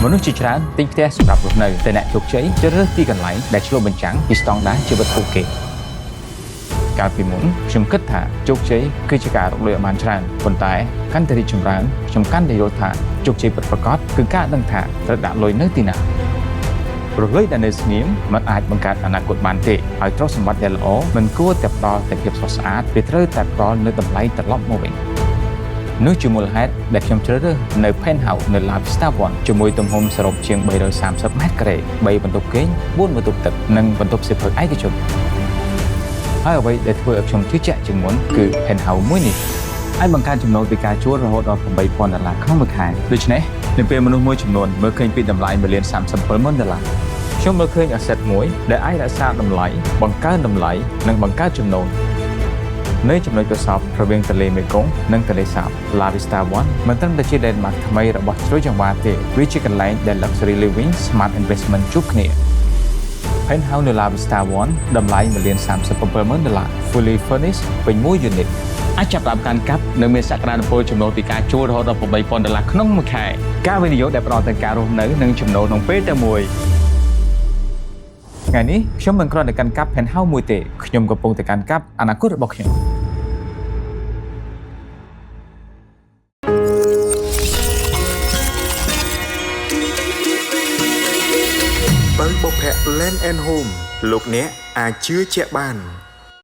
មនុស្សជាច្រើនទិញផ្ទះសម្រាប់រស់នៅតែអ្នកជោគជ័យជ្រើសរើសទីកន្លែងដែលឆ្លុះបញ្ចាំងពីស្តង់ដារជីវិតពួកគេកាលពីមុនខ្ញុំគិតថាជោគជ័យគឺជាការរកលុយឲ្យបានច្រើនប៉ុន្តែកាន់តែរីកចម្រើនខ្ញុំកាន់តែយល់ថាជោគជ័យពិតប្រាកដគឺការដឹងថាត្រូវដាក់លុយនៅទីណារលុយដែលនៅស្ងៀមមិនអាចបង្កើតអនាគតបានទេហើយទ្រព្យសម្បត្តិដែលល្អមិនគួរតែផ្ដល់តែភាពស្រស់ស្អាតវាត្រូវតែផ្ដល់នូវតម្លៃត្រឡប់មកវិញនោះជាមូលហេតុដែលខ្ញុំជ្រើសរើសនៅ Penthouse នៅ La Vista One ជាមួយទំហំសរុបជាង330ម៉ែត្រការ៉េ3បន្ទប់គេង4បន្ទប់ទឹកនិងបន្ទប់សៀវភៅឯកជនហើយអ្វីដែលធ្វើឲ្យខ្ញុំជឿជាក់ជាងមុនគឺ Penthouse មួយនេះអាចបង្កើនចំណូលពីការជួលរហូតដល់$8,000ក្នុងមួយខែដូច្នេះនៅពេលមនុស្សមួយចំនួនមើលឃើញពីតម្លៃ$1,37,000ខ្ញុំមើលឃើញ asset មួយដែលអាចរក្សាតម្លៃបង្កើនតម្លៃនិងបង្កើតចំណូលនៅចំណុចប្រសពរវាងទន្លេមេគង្គនិងទន្លេសាប La Vista One មិនត្រឹមតែជា landmark ថ្មីរបស់ជ្រោយចង្វារទេវាជាកន្លែងដែល luxury living smart investment ជួបគ្នា Penthouse នៅ La Vista One តម្លៃ$1,37,000 fully furnished ពេញមួយ unit អាចចាប់ផ្ដើមកាន់កាប់នៅមានសក្តានុពលចំណូលពីការជួលរហូតដល់$8,000ក្នុងមួយខែការវិនិយោគដែលផ្ដល់ទៅការរស់នៅនិងចំណូលក្នុងពេលតែមួយថ្ងៃនេះខ្ញុំមិនគ្រាន់តែកាន់កាប់ Penthouse មួយទេខ្ញុំកំពុងតែកាន់កាប់អនាគតរបស់ខ្ញុំបើបុព្វ Land and Home លោកអ្នកអាចជឿជាក់បាន